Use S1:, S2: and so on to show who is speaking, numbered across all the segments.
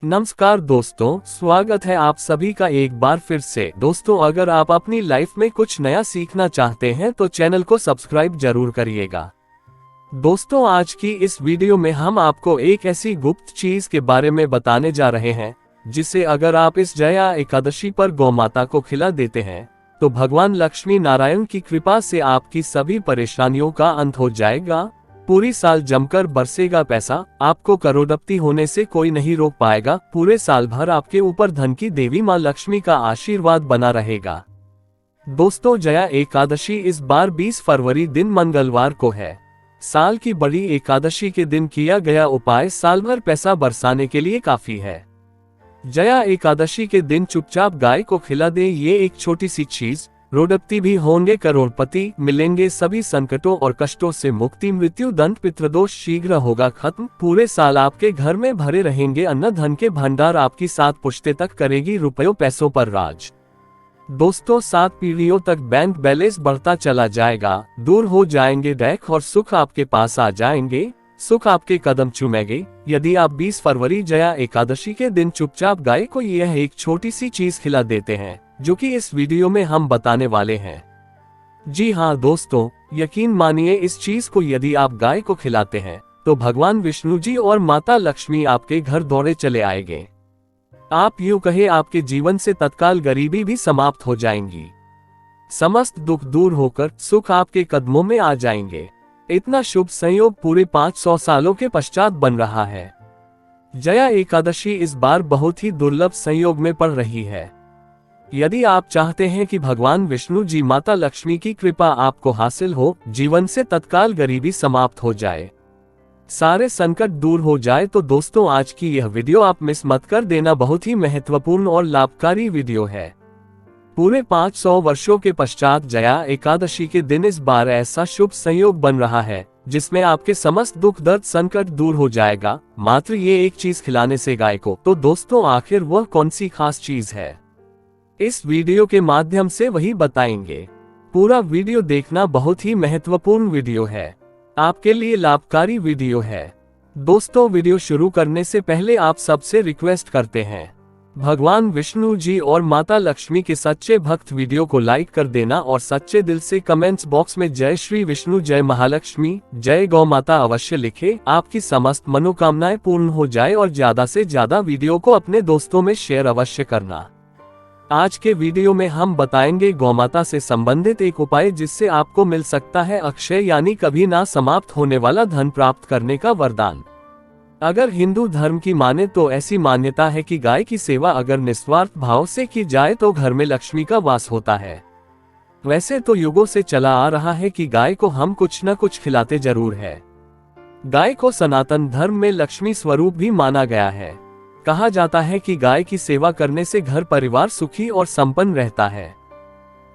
S1: नमस्कार दोस्तों, स्वागत है आप सभी का एक बार फिर से। दोस्तों, अगर आप अपनी लाइफ में कुछ नया सीखना चाहते हैं तो चैनल को सब्सक्राइब जरूर करिएगा। दोस्तों, आज की इस वीडियो में हम आपको एक ऐसी गुप्त चीज के बारे में बताने जा रहे हैं जिसे अगर आप इस जया एकादशी पर गौमाता को खिला देते हैं तो भगवान लक्ष्मी नारायण की कृपा से आपकी सभी परेशानियों का अंत हो जाएगा। पूरी साल जमकर बरसेगा पैसा, आपको करोड़पति होने से कोई नहीं रोक पाएगा। पूरे साल भर आपके ऊपर धन की देवी मां लक्ष्मी का आशीर्वाद बना रहेगा। दोस्तों, जया एकादशी इस बार 20 फरवरी दिन मंगलवार को है। साल की बड़ी एकादशी के दिन किया गया उपाय साल भर पैसा बरसाने के लिए काफी है। जया एकादशी के दिन चुपचाप गाय को खिला दे। ये एक छोटी सी चीज, करोड़पति भी होंगे करोड़पति, मिलेंगे सभी संकटों और कष्टों से मुक्ति, मृत्यु दंड पितृदोष शीघ्र होगा खत्म। पूरे साल आपके घर में भरे रहेंगे अन्न धन के भंडार, आपकी 7 पुश्ते तक करेगी रुपयों पैसों पर राज। दोस्तों, 7 पीढ़ियों तक बैंक बैलेंस बढ़ता चला जाएगा, दूर हो जाएंगे डैक और सुख आपके पास आ जाएंगे, सुख आपके कदम चूमेंगे। यदि आप 20 फरवरी जया एकादशी के दिन चुपचाप गाय को यह एक छोटी सी चीज खिला देते हैं जो कि इस वीडियो में हम बताने वाले हैं। जी हाँ दोस्तों, यकीन मानिए, इस चीज को यदि आप गाय को खिलाते हैं तो भगवान विष्णु जी और माता लक्ष्मी आपके घर दौड़े चले आएंगे। आप यूं कहे, आपके जीवन से तत्काल गरीबी भी समाप्त हो जाएंगी, समस्त दुख दूर होकर सुख आपके कदमों में आ जाएंगे। इतना शुभ संयोग पूरे 500 सालों के पश्चात बन रहा है। जया एकादशी इस बार बहुत ही दुर्लभ संयोग में पड़ रही है। यदि आप चाहते हैं कि भगवान विष्णु जी माता लक्ष्मी की कृपा आपको हासिल हो, जीवन से तत्काल गरीबी समाप्त हो जाए, सारे संकट दूर हो जाए, तो दोस्तों आज की यह वीडियो आप मिस मत कर देना। बहुत ही महत्वपूर्ण और लाभकारी वीडियो है। पूरे 500 वर्षों के पश्चात जया एकादशी के दिन इस बार ऐसा शुभ संयोग बन रहा है जिसमें आपके समस्त दुख दर्द संकट दूर हो जाएगा, मात्र ये एक चीज खिलाने से गाय को। तो दोस्तों, आखिर वह कौन सी खास चीज है, इस वीडियो के माध्यम से वही बताएंगे। पूरा वीडियो देखना, बहुत ही महत्वपूर्ण वीडियो है, आपके लिए लाभकारी वीडियो है। दोस्तों, वीडियो शुरू करने से पहले आप सबसे रिक्वेस्ट करते हैं, भगवान विष्णु जी और माता लक्ष्मी के सच्चे भक्त वीडियो को लाइक कर देना और सच्चे दिल से कमेंट्स बॉक्स में जय श्री विष्णु, जय महालक्ष्मी, जय गौ माता अवश्य लिखे। आपकी समस्त मनोकामनाएं पूर्ण हो जाए और ज्यादा से ज्यादा वीडियो को अपने दोस्तों में शेयर अवश्य करना। आज के वीडियो में हम बताएंगे गौमाता से संबंधित एक उपाय जिससे आपको मिल सकता है अक्षय यानी कभी ना समाप्त होने वाला धन प्राप्त करने का वरदान। अगर हिंदू धर्म की माने तो ऐसी मान्यता है कि गाय की सेवा अगर निस्वार्थ भाव से की जाए तो घर में लक्ष्मी का वास होता है। वैसे तो युगों से चला आ रहा है कि गाय को हम कुछ न कुछ खिलाते जरूर है। गाय को सनातन धर्म में लक्ष्मी स्वरूप भी माना गया है। कहा जाता है कि गाय की सेवा करने से घर परिवार सुखी और संपन्न रहता है।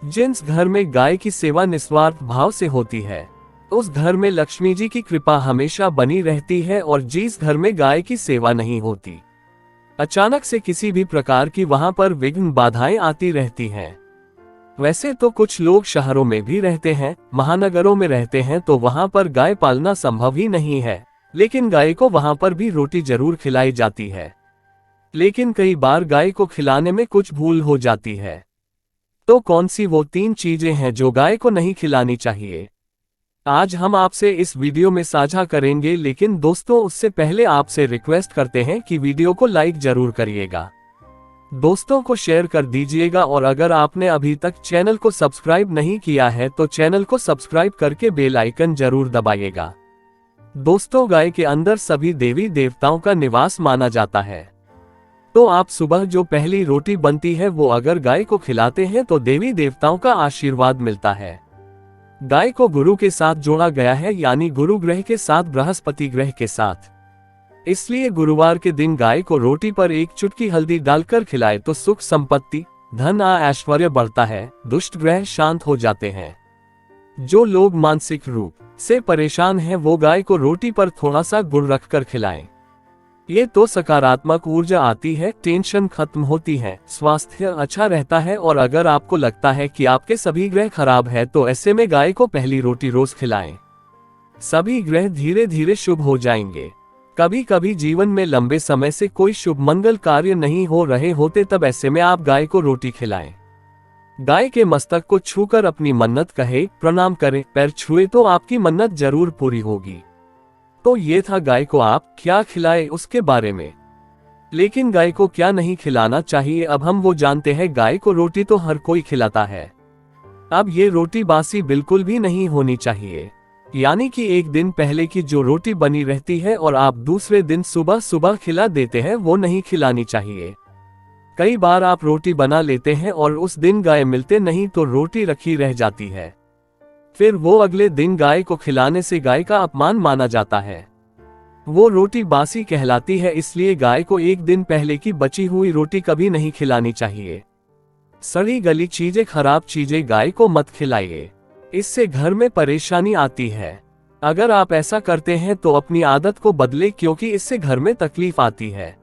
S1: जिस घर में गाय की सेवा निस्वार्थ भाव से होती है उस घर में लक्ष्मी जी की कृपा हमेशा बनी रहती है, और जिस घर में गाय की सेवा नहीं होती, अचानक से किसी भी प्रकार की वहां पर विघ्न बाधाएं आती रहती हैं। वैसे तो कुछ लोग शहरों में भी रहते हैं, महानगरों में रहते हैं, तो वहां पर गाय पालना संभव ही नहीं है, लेकिन गाय को वहां पर भी रोटी जरूर खिलाई जाती है। लेकिन कई बार गाय को खिलाने में कुछ भूल हो जाती है। तो कौन सी वो 3 चीजें हैं जो गाय को नहीं खिलानी चाहिए, आज हम आपसे इस वीडियो में साझा करेंगे। लेकिन दोस्तों, उससे पहले आपसे रिक्वेस्ट करते हैं कि वीडियो को लाइक जरूर करिएगा, दोस्तों को शेयर कर दीजिएगा, और अगर आपने अभी तक चैनल को सब्सक्राइब नहीं किया है तो चैनल को सब्सक्राइब करके बेल आइकन जरूर दबाइएगा। दोस्तों, गाय के अंदर सभी देवी देवताओं का निवास माना जाता है, तो आप सुबह जो पहली रोटी बनती है वो अगर गाय को खिलाते हैं तो देवी देवताओं का आशीर्वाद मिलता है। गाय को गुरु के साथ जोड़ा गया है, यानी गुरु ग्रह के साथ, बृहस्पति ग्रह के साथ। इसलिए गुरुवार के दिन गाय को रोटी पर एक चुटकी हल्दी डालकर खिलाए तो सुख संपत्ति, धन ऐश्वर्य बढ़ता है, दुष्ट ग्रह शांत हो जाते हैं। जो लोग मानसिक रूप से परेशान हैं वो गाय को रोटी पर थोड़ा सा गुड़ रखकर खिलाएं। ये तो सकारात्मक ऊर्जा आती है, टेंशन खत्म होती है, स्वास्थ्य अच्छा रहता है। और अगर आपको लगता है कि आपके सभी ग्रह खराब है तो ऐसे में गाय को पहली रोटी रोज खिलाएं, सभी ग्रह धीरे धीरे शुभ हो जाएंगे। कभी कभी जीवन में लंबे समय से कोई शुभ मंगल कार्य नहीं हो रहे होते, तब ऐसे में आप गाय को रोटी खिलाएं। गाय के मस्तक को छूकर अपनी मन्नत कहे, प्रणाम करें, पैर छुए तो आपकी मन्नत जरूर पूरी होगी। तो ये था गाय को आप क्या खिलाए उसके बारे में। लेकिन गाय को क्या नहीं खिलाना चाहिए, अब हम वो जानते हैं। गाय को रोटी तो हर कोई खिलाता है। अब ये रोटी बासी बिल्कुल भी नहीं होनी चाहिए, यानी कि एक दिन पहले की जो रोटी बनी रहती है और आप दूसरे दिन सुबह सुबह खिला देते हैं, वो नहीं खिलानी चाहिए। कई बार आप रोटी बना लेते हैं और उस दिन गाय मिलते नहीं तो रोटी रखी रह जाती है, फिर वो अगले दिन गाय को खिलाने से गाय का अपमान माना जाता है। वो रोटी बासी कहलाती है, इसलिए गाय को एक दिन पहले की बची हुई रोटी कभी नहीं खिलानी चाहिए। सड़ी गली चीजें, खराब चीजें गाय को मत खिलाइए, इससे घर में परेशानी आती है। अगर आप ऐसा करते हैं तो अपनी आदत को बदले, क्योंकि इससे घर में तकलीफ आती है।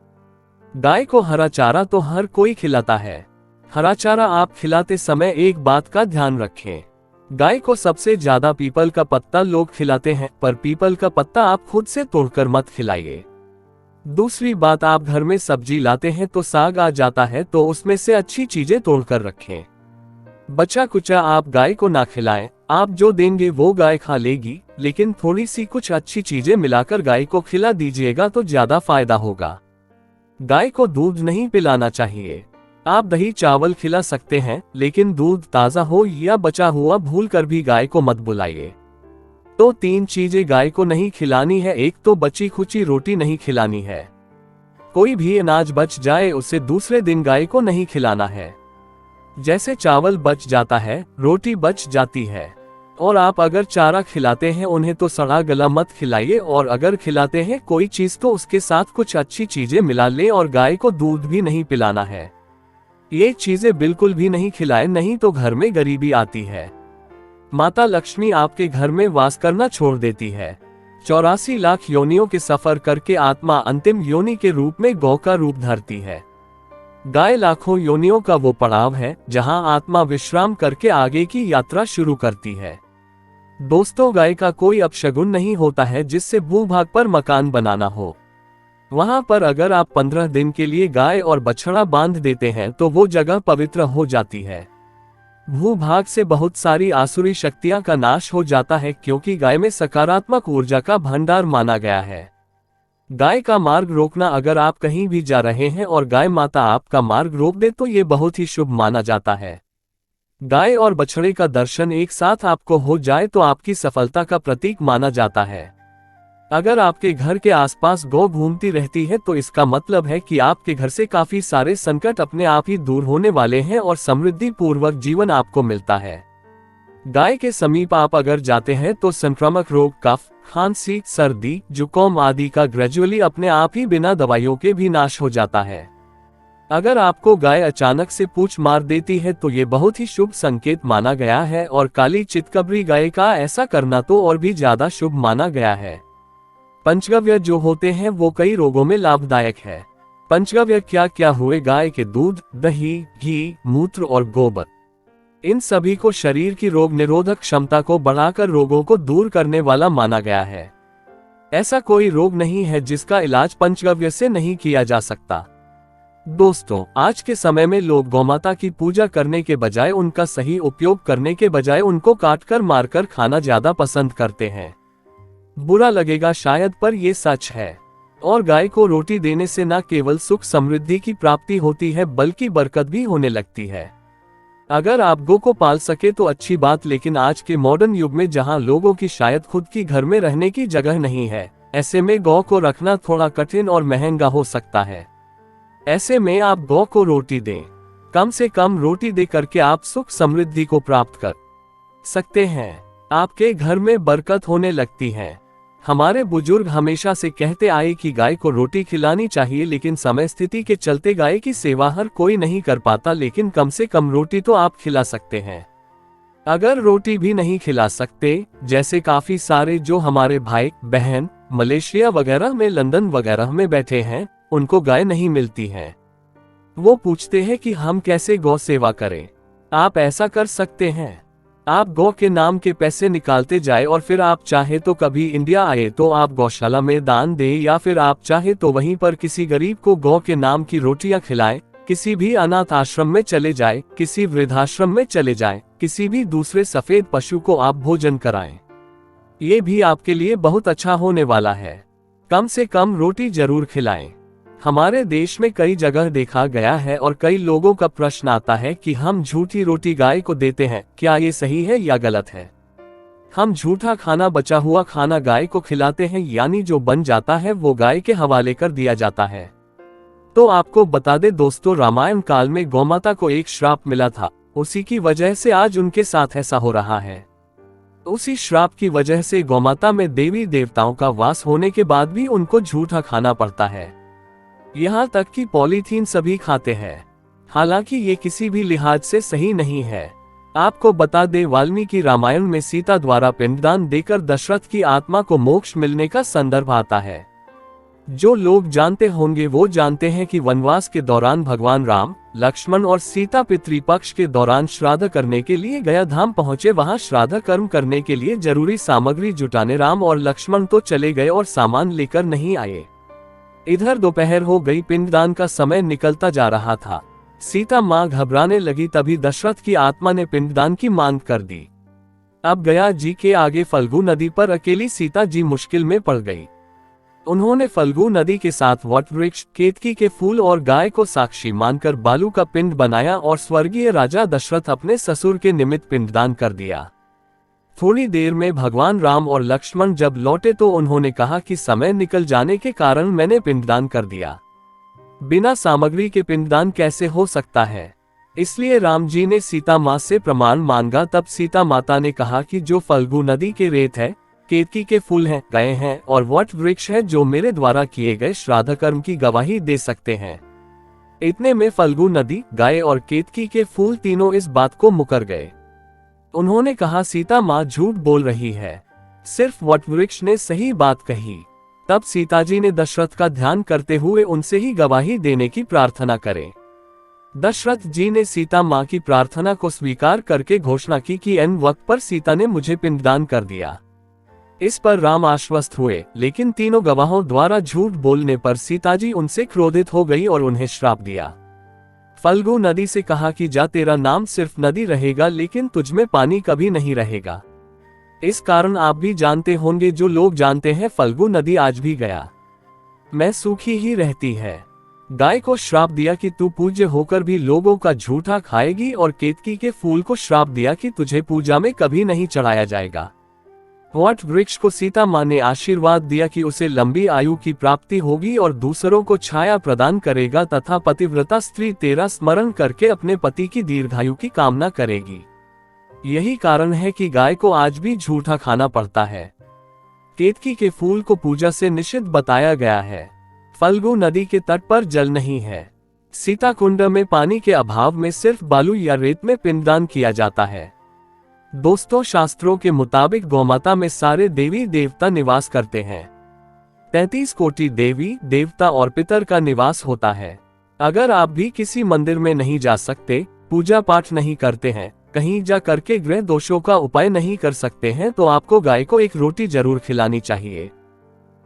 S1: गाय को हरा चारा तो हर कोई खिलाता है। हरा चारा आप खिलाते समय एक बात का ध्यान रखें, गाय को सबसे ज्यादा पीपल का पत्ता लोग खिलाते हैं, पर पीपल का पत्ता आप खुद से तोड़कर मत खिलाइए। दूसरी बात, आप घर में सब्जी लाते हैं तो साग आ जाता है, तो उसमें से अच्छी चीजें तोड़कर रखें। बचा कुचा आप गाय को ना खिलाएं। आप जो देंगे वो गाय खा लेगी, लेकिन थोड़ी सी कुछ अच्छी चीजें मिलाकर गाय को खिला दीजिएगा तो ज्यादा फायदा होगा। गाय को दूध नहीं पिलाना चाहिए। आप दही चावल खिला सकते हैं, लेकिन दूध ताजा हो या बचा हुआ भूलकर भी गाय को मत बुलाइए। तो 3 चीजें गाय को नहीं खिलानी है। एक तो बची खुची रोटी नहीं खिलानी है। कोई भी अनाज बच जाए उसे दूसरे दिन गाय को नहीं खिलाना है। जैसे चावल बच जाता है, रोटी बच जाती है। और आप अगर चारा खिलाते हैं उन्हें तो सड़ा गला मत खिलाइए, और अगर खिलाते हैं कोई चीज तो उसके साथ कुछ अच्छी चीजें मिला ले। और गाय को दूध भी नहीं पिलाना है। ये चीजें बिल्कुल भी नहीं खिलाएं, नहीं तो घर में गरीबी आती है। माता लक्ष्मी आपके घर में वास करना छोड़ देती है। 84 लाख योनियों के सफर करके आत्मा अंतिम योनि के रूप में गौ का रूप धरती है। गाय लाखों योनियों का वो पड़ाव है जहां आत्मा विश्राम करके आगे की यात्रा शुरू करती है। दोस्तों, गाय का कोई अपशगुन नहीं होता है जिससे भूभाग पर मकान बनाना हो। वहां पर अगर आप 15 दिन के लिए गाय और बछड़ा बांध देते हैं तो वो जगह पवित्र हो जाती है। भूभाग से बहुत सारी आसुरी शक्तियां का नाश हो जाता है, क्योंकि गाय में सकारात्मक ऊर्जा का भंडार माना गया है। गाय का मार्ग रोकना, अगर आप कहीं भी जा रहे हैं और गाय माता आपका मार्ग रोक दे तो ये बहुत ही शुभ माना जाता है। गाय और बछड़े का दर्शन एक साथ आपको हो जाए तो आपकी सफलता का प्रतीक माना जाता है। अगर आपके घर के आसपास गौ घूमती रहती है तो इसका मतलब है कि आपके घर से काफी सारे संकट अपने आप ही दूर होने वाले हैं और समृद्धि पूर्वक जीवन आपको मिलता है। गाय के समीप आप अगर जाते हैं तो संक्रामक रोग, कफ, खांसी, सर्दी, जुकाम आदि का ग्रेजुअली अपने आप ही बिना दवाइयों के भी नाश हो जाता है। अगर आपको गाय अचानक से पूंछ मार देती है तो ये बहुत ही शुभ संकेत माना गया है, और काली चितकबरी गाय का ऐसा करना तो और भी ज्यादा शुभ माना गया है। पंचगव्य जो होते हैं वो कई रोगों में लाभदायक है। पंचगव्य क्या क्या हुए? गाय के दूध, दही, घी, मूत्र और गोबर। इन सभी को शरीर की रोग निरोधक क्षमता को बढ़ाकर रोगों को दूर करने वाला माना गया है। ऐसा कोई रोग नहीं है जिसका इलाज पंचगव्य से नहीं किया जा सकता। दोस्तों, आज के समय में लोग गौमाता की पूजा करने के बजाय, उनका सही उपयोग करने के बजाय उनको काटकर मारकर खाना ज्यादा पसंद करते हैं। बुरा लगेगा शायद, पर ये सच है। और गाय को रोटी देने से न केवल सुख समृद्धि की प्राप्ति होती है बल्कि बरकत भी होने लगती है। अगर आप गौ को पाल सके तो अच्छी बात, लेकिन आज के मॉडर्न युग में जहां लोगों की शायद खुद की घर में रहने की जगह नहीं है, ऐसे में गौ को रखना थोड़ा कठिन और महंगा हो सकता है। ऐसे में आप गौ को रोटी दें। कम से कम रोटी दे करके आप सुख समृद्धि को प्राप्त कर सकते हैं। आपके घर में बरकत होने लगती है। हमारे बुजुर्ग हमेशा से कहते आए कि गाय को रोटी खिलानी चाहिए, लेकिन समय स्थिति के चलते गाय की सेवा हर कोई नहीं कर पाता, लेकिन कम से कम रोटी तो आप खिला सकते हैं। अगर रोटी भी नहीं खिला सकते, जैसे काफी सारे जो हमारे भाई बहन मलेशिया वगैरह में, लंदन वगैरह में बैठे हैं, उनको गाय नहीं मिलती है। वो पूछते हैं कि हम कैसे गौ सेवा करें। आप ऐसा कर सकते हैं। आप गौ के नाम के पैसे निकालते जाए और फिर आप चाहे तो कभी इंडिया आए तो आप गौशाला में दान दे, या फिर आप चाहे तो वहीं पर किसी गरीब को गौ के नाम की रोटियां खिलाएं, किसी भी अनाथ आश्रम में चले जाए, किसी वृद्धाश्रम में चले जाएं, किसी भी दूसरे सफेद पशु को आप भोजन कराएं। ये भी आपके लिए बहुत अच्छा होने वाला है। कम से कम रोटी जरूर खिलाएं। हमारे देश में कई जगह देखा गया है और कई लोगों का प्रश्न आता है कि हम झूठी रोटी गाय को देते हैं, क्या ये सही है या गलत है? हम झूठा खाना, बचा हुआ खाना गाय को खिलाते हैं, यानी जो बन जाता है वो गाय के हवाले कर दिया जाता है। तो आपको बता दे दोस्तों, रामायण काल में गौमाता को एक श्राप मिला था, उसी की वजह से आज उनके साथ ऐसा हो रहा है। उसी श्राप की वजह से गौमाता में देवी देवताओं का वास होने के बाद भी उनको झूठा खाना पड़ता है। यहाँ तक कि पॉलीथीन सभी खाते हैं। हालांकि ये किसी भी लिहाज से सही नहीं है। आपको बता दे, वाल्मीकि रामायण में सीता द्वारा पिंडदान देकर दशरथ की आत्मा को मोक्ष मिलने का संदर्भ आता है। जो लोग जानते होंगे वो जानते हैं कि वनवास के दौरान भगवान राम, लक्ष्मण और सीता पितृपक्ष के दौरान श्राद्ध करने के लिए गया धाम पहुंचे। वहां श्राद्ध कर्म करने के लिए जरूरी सामग्री जुटाने राम और लक्ष्मण तो चले गए और सामान लेकर नहीं आए। इधर दोपहर हो गई, पिंडदान का समय निकलता जा रहा था। सीता माँ घबराने लगी, तभी दशरथ की आत्मा ने पिंडदान की मांग कर दी। अब गया जी के आगे फल्गु नदी पर अकेली सीता जी मुश्किल में पड़ गई। उन्होंने फल्गु नदी के साथ वट वृक्ष, केतकी के फूल और गाय को साक्षी मानकर बालू का पिंड बनाया और स्वर्गीय राजा दशरथ अपने ससुर के निमित्त पिंडदान कर दिया। थोड़ी देर में भगवान राम और लक्ष्मण जब लौटे तो उन्होंने कहा कि समय निकल जाने के कारण मैंने पिंडदान कर दिया। बिना सामग्री के पिंडदान कैसे हो सकता है? इसलिए राम जी ने सीता माँ से प्रमाण मांगा। तब सीता माता ने कहा कि जो फल्गु नदी के रेत है, केतकी के फूल हैं, गाय हैं और वट वृक्ष है, जो मेरे द्वारा किए गए श्राद्ध कर्म की गवाही दे सकते हैं। इतने में फल्गु नदी, गाय और केतकी के फूल तीनों इस बात को मुकर गए। उन्होंने कहा, सीता माँ झूठ बोल रही है, सिर्फ वट वृक्ष ने सही बात कही। तब सीता जी ने दशरथ का ध्यान करते हुए उनसे ही गवाही देने की प्रार्थना करें। दशरथ जी ने सीता माँ की प्रार्थना को स्वीकार करके घोषणा की कि एन वक्त पर सीता ने मुझे पिंडदान कर दिया। इस पर राम आश्वस्त हुए, लेकिन तीनों गवाहों द्वारा झूठ बोलने पर सीता जी उनसे क्रोधित हो गई और उन्हें श्राप दिया। फल्गु नदी से कहा कि जा, तेरा नाम सिर्फ नदी रहेगा, लेकिन तुझमें पानी कभी नहीं रहेगा। इस कारण आप भी जानते होंगे, जो लोग जानते हैं, फल्गु नदी आज भी गया में सूखी ही रहती है। गाय को श्राप दिया कि तू पूज्य होकर भी लोगों का झूठा खाएगी, और केतकी के फूल को श्राप दिया कि तुझे पूजा में कभी नहीं चढ़ाया जाएगा। वट वृक्ष को सीता माँ ने आशीर्वाद दिया कि उसे लंबी आयु की प्राप्ति होगी और दूसरों को छाया प्रदान करेगा, तथा पतिव्रता स्त्री तेरा स्मरण करके अपने पति की दीर्घायु की कामना करेगी। यही कारण है कि गाय को आज भी झूठा खाना पड़ता है। केतकी के फूल को पूजा से निषिद्ध बताया गया है। फल्गु नदी के तट पर जल नहीं है। सीता कुंड में पानी के अभाव में सिर्फ बालू या रेत में पिंडदान किया जाता है। दोस्तों, शास्त्रों के मुताबिक गौमाता में सारे देवी देवता निवास करते हैं। 33 कोटि देवी देवता और पितर का निवास होता है। अगर आप भी किसी मंदिर में नहीं जा सकते, पूजा पाठ नहीं करते हैं, कहीं जा करके ग्रह दोषों का उपाय नहीं कर सकते हैं, तो आपको गाय को एक रोटी जरूर खिलानी चाहिए।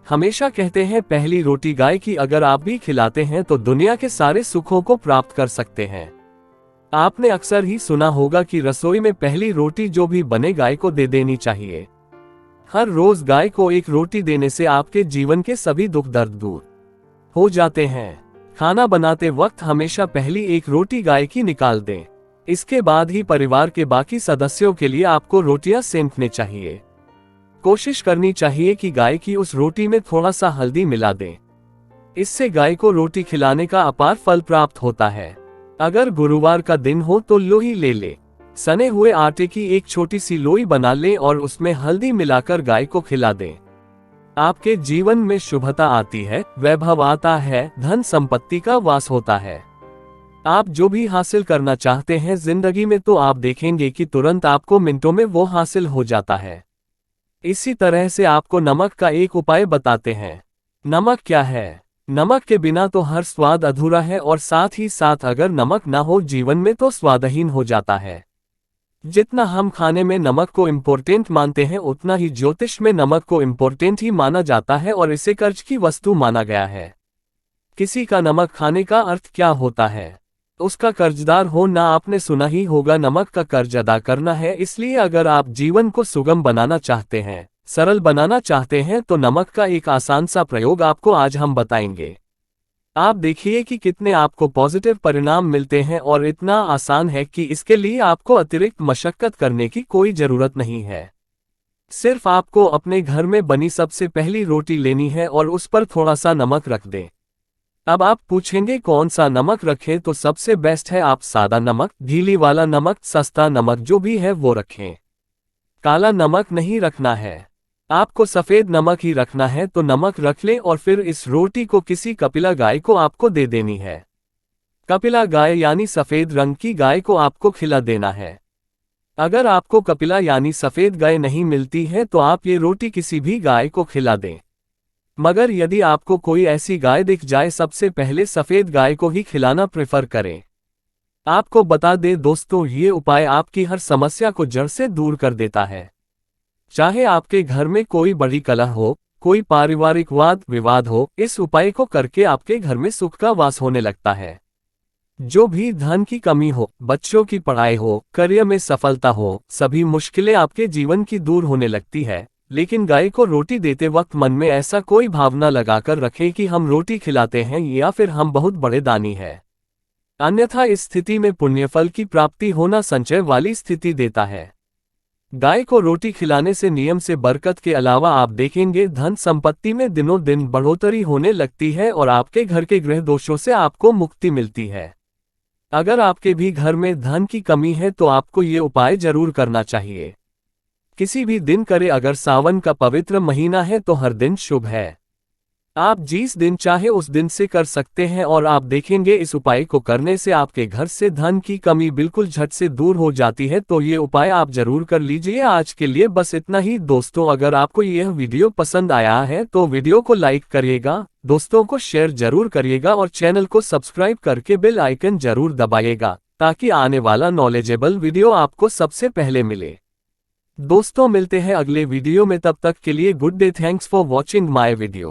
S1: हमेशा कहते हैं, पहली रोटी गाय की अगर आप भी खिलाते हैं तो दुनिया के सारे सुखों को प्राप्त कर सकते हैं। आपने अक्सर ही सुना होगा कि रसोई में पहली रोटी जो भी बने गाय को दे देनी चाहिए। हर रोज गाय को एक रोटी देने से आपके जीवन के सभी दुख दर्द दूर हो जाते हैं। खाना बनाते वक्त हमेशा पहली एक रोटी गाय की निकाल दें। इसके बाद ही परिवार के बाकी सदस्यों के लिए आपको रोटियां सेंकने चाहिए। कोशिश करनी चाहिए कि गाय की उस रोटी में थोड़ा सा हल्दी मिला दें। इससे गाय को रोटी खिलाने का अपार फल प्राप्त होता है। अगर गुरुवार का दिन हो तो लोई ले ले, सने हुए आटे की एक छोटी सी लोई बना लें और उसमें हल्दी मिलाकर गाय को खिला दें। आपके जीवन में शुभता आती है, वैभव आता है, धन संपत्ति का वास होता है। आप जो भी हासिल करना चाहते हैं जिंदगी में, तो आप देखेंगे कि तुरंत आपको मिनटों में वो हासिल हो जाता है। इसी तरह से आपको नमक का एक उपाय बताते हैं। नमक क्या है? नमक के बिना तो हर स्वाद अधूरा है, और साथ ही साथ अगर नमक ना हो जीवन में तो स्वादहीन हो जाता है। जितना हम खाने में नमक को इम्पोर्टेंट मानते हैं उतना ही ज्योतिष में नमक को इम्पोर्टेंट ही माना जाता है और इसे कर्ज की वस्तु माना गया है। किसी का नमक खाने का अर्थ क्या होता है? उसका कर्जदार हो ना। आपने सुना ही होगा, नमक का कर्ज अदा करना है। इसलिए अगर आप जीवन को सुगम बनाना चाहते हैं, सरल बनाना चाहते हैं, तो नमक का एक आसान सा प्रयोग आपको आज हम बताएंगे। आप देखिए कि कितने आपको पॉजिटिव परिणाम मिलते हैं और इतना आसान है कि इसके लिए आपको अतिरिक्त मशक्कत करने की कोई जरूरत नहीं है। सिर्फ आपको अपने घर में बनी सबसे पहली रोटी लेनी है और उस पर थोड़ा सा नमक रख दें। अब आप पूछेंगे कौन सा नमक रखें, तो सबसे बेस्ट है आप सादा नमक, ढीली वाला नमक, सस्ता नमक जो भी है वो रखें। काला नमक नहीं रखना है, आपको सफेद नमक ही रखना है। तो नमक रख लें और फिर इस रोटी को किसी कपिला गाय को आपको दे देनी है। कपिला गाय यानी सफेद रंग की गाय को आपको खिला देना है। अगर आपको कपिला यानी सफेद गाय नहीं मिलती है तो आप ये रोटी किसी भी गाय को खिला दें। मगर यदि आपको कोई ऐसी गाय दिख जाए, सबसे पहले सफेद गाय को ही खिलाना प्रेफर करें। आपको बता दें दोस्तों, ये उपाय आपकी हर समस्या को जड़ से दूर कर देता है। चाहे आपके घर में कोई बड़ी कलह हो, कोई पारिवारिक वाद विवाद हो, इस उपाय को करके आपके घर में सुख का वास होने लगता है। जो भी धन की कमी हो, बच्चों की पढ़ाई हो, करियर में सफलता हो, सभी मुश्किलें आपके जीवन की दूर होने लगती है। लेकिन गाय को रोटी देते वक्त मन में ऐसा कोई भावना लगाकर रखें कि हम रोटी खिलाते हैं या फिर हम बहुत बड़े दानी हैं। अन्यथा इस स्थिति में पुण्यफल की प्राप्ति होना संचय वाली स्थिति देता है। गाय को रोटी खिलाने से नियम से बरकत के अलावा आप देखेंगे धन संपत्ति में दिनों दिन बढ़ोतरी होने लगती है और आपके घर के ग्रह दोषों से आपको मुक्ति मिलती है। अगर आपके भी घर में धन की कमी है तो आपको ये उपाय जरूर करना चाहिए। किसी भी दिन करें, अगर सावन का पवित्र महीना है तो हर दिन शुभ है। आप जिस दिन चाहे उस दिन से कर सकते हैं और आप देखेंगे इस उपाय को करने से आपके घर से धन की कमी बिल्कुल झट से दूर हो जाती है। तो ये उपाय आप जरूर कर लीजिए। आज के लिए बस इतना ही दोस्तों। अगर आपको यह वीडियो पसंद आया है तो वीडियो को लाइक करिएगा, दोस्तों को शेयर जरूर करिएगा और चैनल को सब्सक्राइब करके बेल आइकन जरूर दबाइएगा ताकि आने वाला नॉलेजेबल वीडियो आपको सबसे पहले मिले। दोस्तों मिलते हैं अगले वीडियो में, तब तक के लिए good day. Thanks for watching my video.